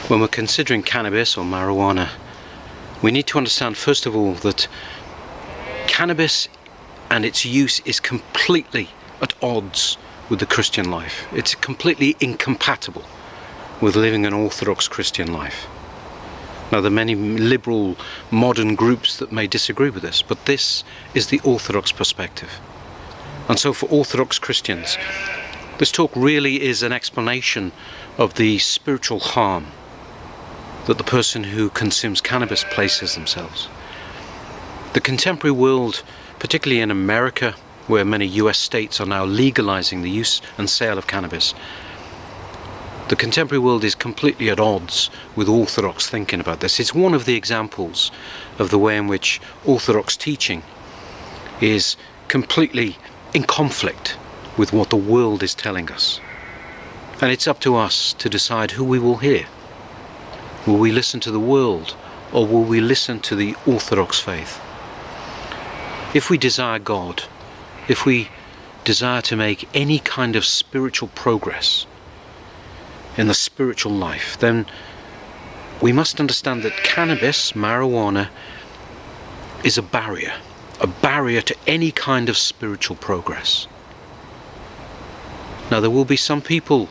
When we're considering cannabis or marijuana, we need to understand first of all that cannabis and its use is completely at odds with the Christian life. It's completely incompatible with living an orthodox Christian life. Now, there are many liberal modern groups that may disagree with this, but this is the orthodox perspective. And so for orthodox Christians, this talk really is an explanation of the spiritual harm that the person who consumes cannabis places themselves. The contemporary world, particularly in America, where many US states are now legalizing the use and sale of cannabis, the contemporary world is completely at odds with orthodox thinking about this. It's one of the examples of the way in which orthodox teaching is completely in conflict with what the world is telling us. And it's up to us to decide who we will hear. Will we listen to the world, or will we listen to the orthodox faith? If we desire God, if we desire to make any kind of spiritual progress in the spiritual life, then we must understand that cannabis, marijuana, is a barrier to any kind of spiritual progress. Now, there will be some people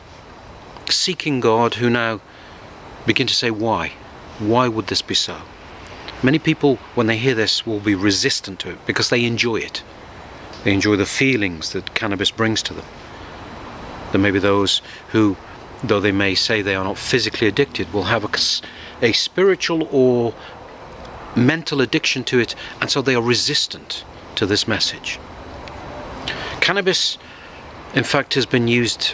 seeking God who now begin to say, why? Why would this be so? Many people, when they hear this, will be resistant to it because they enjoy it. They enjoy the feelings that cannabis brings to them. There may be those who, though they may say they are not physically addicted, will have a spiritual or mental addiction to it, and so they are resistant to this message. Cannabis, in fact, has been used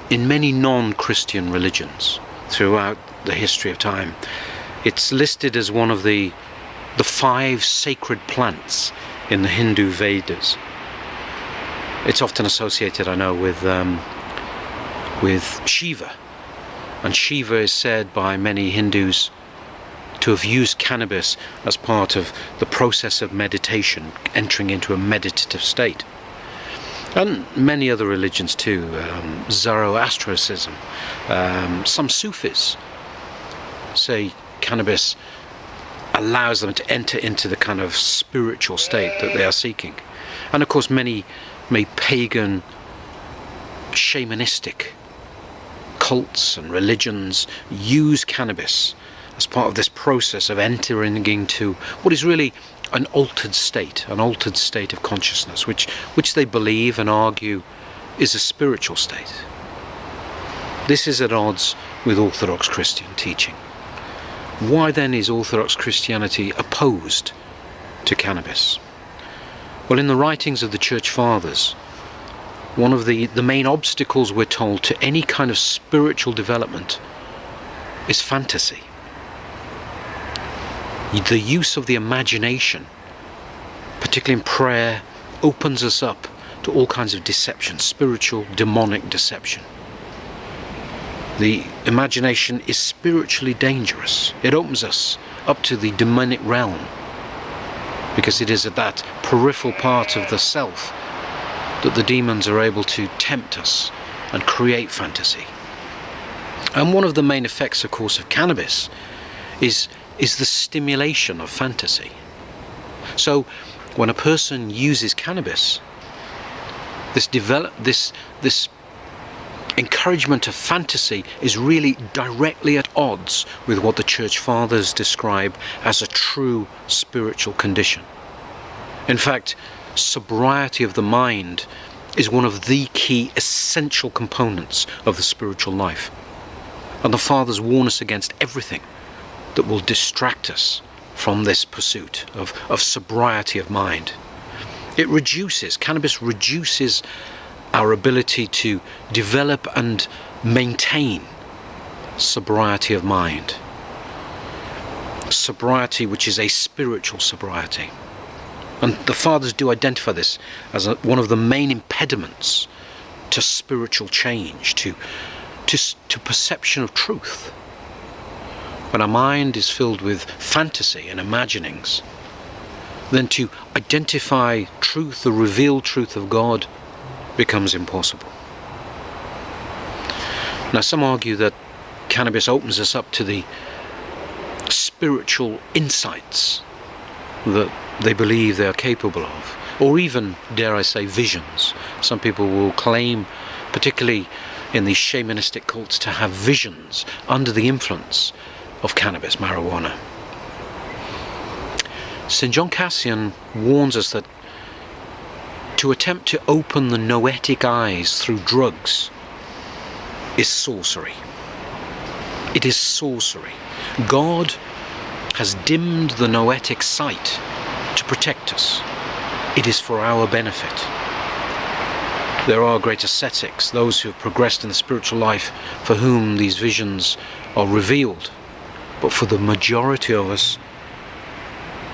in many non-Christian religions throughout the history of time. It's listed as one of the 5 sacred plants in the Hindu Vedas. It's often associated, I know, with Shiva. And Shiva is said by many Hindus to have used cannabis as part of the process of meditation, entering into a meditative state. And many other religions too, Zoroastrianism, some Sufis say cannabis allows them to enter into the kind of spiritual state that they are seeking. And of course many pagan, shamanistic cults and religions use cannabis as part of this process of entering into what is really an altered state of consciousness, which they believe and argue is a spiritual state. This is at odds with Orthodox Christian teaching. Why then is Orthodox Christianity opposed to cannabis? Well, in the writings of the Church Fathers, one of the main obstacles, we're told, to any kind of spiritual development is fantasy. The use of the imagination, particularly in prayer, opens us up to all kinds of deception, spiritual, demonic deception. The imagination is spiritually dangerous. It opens us up to the demonic realm because it is at that peripheral part of the self that the demons are able to tempt us and create fantasy. And one of the main effects, of course, of cannabis is the stimulation of fantasy. So when a person uses cannabis, this encouragement of fantasy is really directly at odds with what the Church Fathers describe as a true spiritual condition. In fact, sobriety of the mind is one of the key essential components of the spiritual life. And the Fathers warn us against everything that will distract us from this pursuit of sobriety of mind. Cannabis reduces our ability to develop and maintain sobriety of mind. Sobriety which is a spiritual sobriety. And the Fathers do identify this as one of the main impediments to spiritual change, to perception of truth. When our mind is filled with fantasy and imaginings, then to identify truth, the revealed truth of God, becomes impossible. Now, some argue that cannabis opens us up to the spiritual insights that they believe they are capable of, or even, dare I say, visions. Some people will claim, particularly in these shamanistic cults, to have visions under the influence of cannabis, marijuana. St. John Cassian warns us that to attempt to open the noetic eyes through drugs is sorcery. It is sorcery. God has dimmed the noetic sight to protect us. It is for our benefit. There are great ascetics, those who have progressed in the spiritual life, for whom these visions are revealed. But for the majority of us,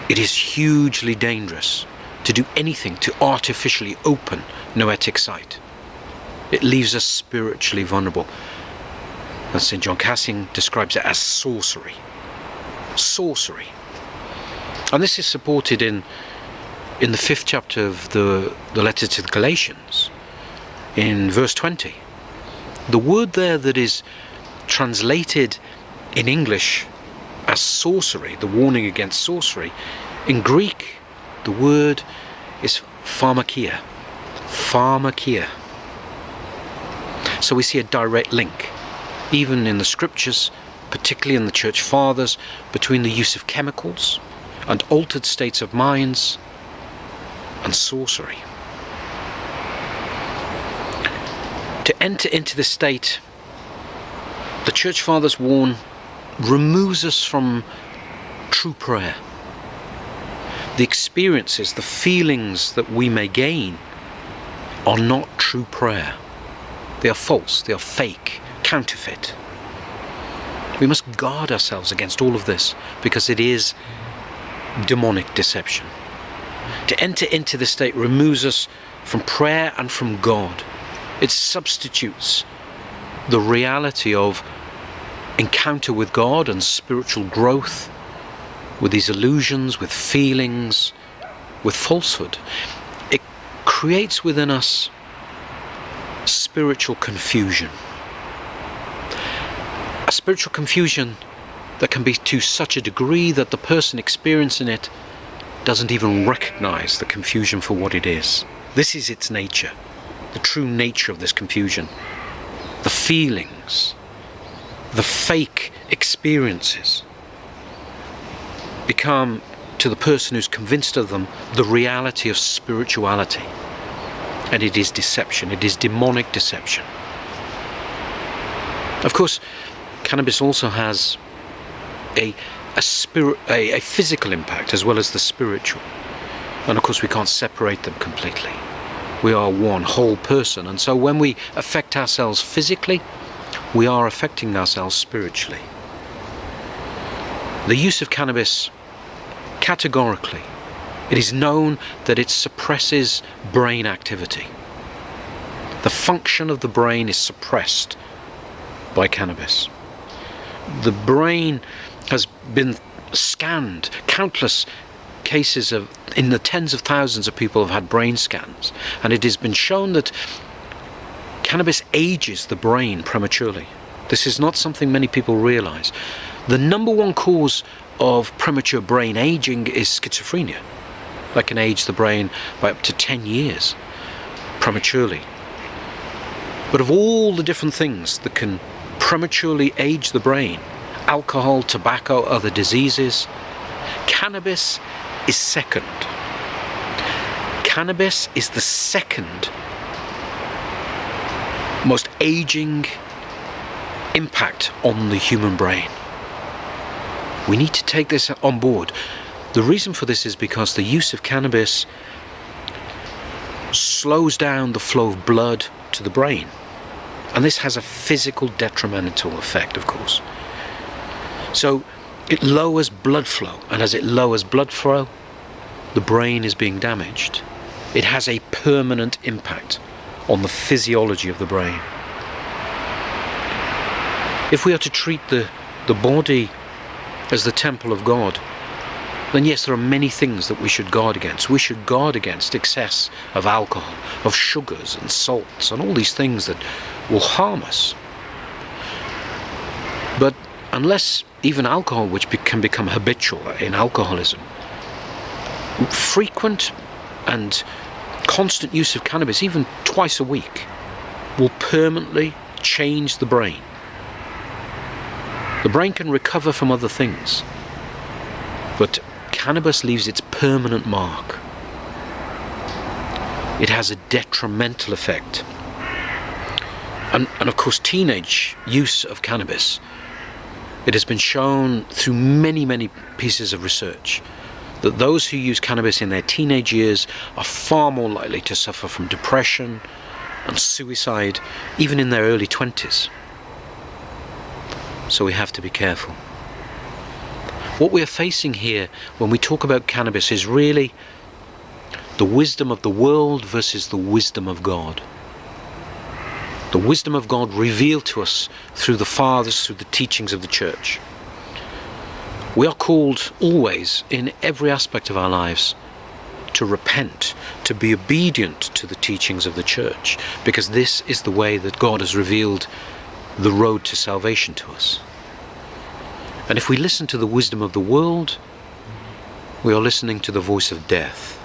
it is hugely dangerous to do anything to artificially open noetic sight. It leaves us spiritually vulnerable. And St. John Cassian describes it as sorcery. Sorcery. And this is supported in the 5th chapter of the letter to the Galatians, in verse 20. The word there that is translated in English as sorcery, the warning against sorcery, in Greek the word is pharmakia. Pharmakia. So we see a direct link, even in the scriptures, particularly in the church fathers, between the use of chemicals and altered states of minds and sorcery. To enter into this state, the church fathers warn, removes us from true prayer. The experiences, the feelings that we may gain are not true prayer. They are false, they are fake, counterfeit. We must guard ourselves against all of this, because it is demonic deception. To enter into this state removes us from prayer and from God. It substitutes the reality of encounter with God and spiritual growth with these illusions, with feelings, with falsehood. It creates within us spiritual confusion. A spiritual confusion that can be to such a degree that the person experiencing it doesn't even recognize the confusion for what it is. This is its nature, the true nature of this confusion. The feelings, the fake experiences become, to the person who's convinced of them, the reality of spirituality. And it is deception, it is demonic deception. Of course, cannabis also has a physical impact as well as the spiritual. And of course we can't separate them completely. We are one whole person, and so when we affect ourselves physically, we are affecting ourselves spiritually. The use of cannabis, categorically, it is known that it suppresses brain activity. The function of the brain is suppressed by cannabis. The brain has been scanned. Countless cases in the tens of thousands of people have had brain scans, and it has been shown that cannabis ages the brain prematurely. This is not something many people realize. The number one cause of premature brain aging is schizophrenia. That can age the brain by up to 10 years prematurely. But of all the different things that can prematurely age the brain, alcohol, tobacco, other diseases, cannabis is second. Cannabis is the second most aging impact on the human brain. We need to take this on board. The reason for this is because the use of cannabis slows down the flow of blood to the brain. And this has a physical detrimental effect, of course. So it lowers blood flow, and as it lowers blood flow, the brain is being damaged. It has a permanent impact on the physiology of the brain. If we are to treat the body as the temple of God, then yes, there are many things that we should guard against. We should guard against excess of alcohol, of sugars and salts, and all these things that will harm us. unless even alcohol, which can become habitual in alcoholism, frequent and constant use of cannabis, even twice a week, will permanently change the brain. The brain can recover from other things, but cannabis leaves its permanent mark. It has a detrimental effect. And of course, teenage use of cannabis, it has been shown through many pieces of research that those who use cannabis in their teenage years are far more likely to suffer from depression and suicide, even in their early 20s. So we have to be careful. What we are facing here when we talk about cannabis is really the wisdom of the world versus the wisdom of God. The wisdom of God revealed to us through the fathers, through the teachings of the church. We are called always, in every aspect of our lives, to repent, to be obedient to the teachings of the church, because this is the way that God has revealed the road to salvation to us. And if we listen to the wisdom of the world, we are listening to the voice of death.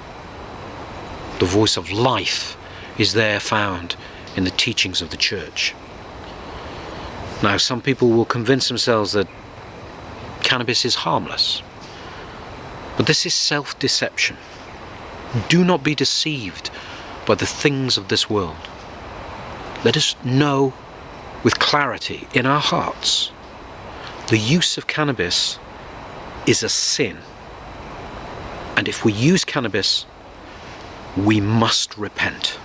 The voice of life is there found in the teachings of the church. Now, some people will convince themselves that cannabis is harmless, but this is self-deception. Do not be deceived by the things of this world. Let us know with clarity in our hearts the use of cannabis is a sin, and if we use cannabis, we must repent.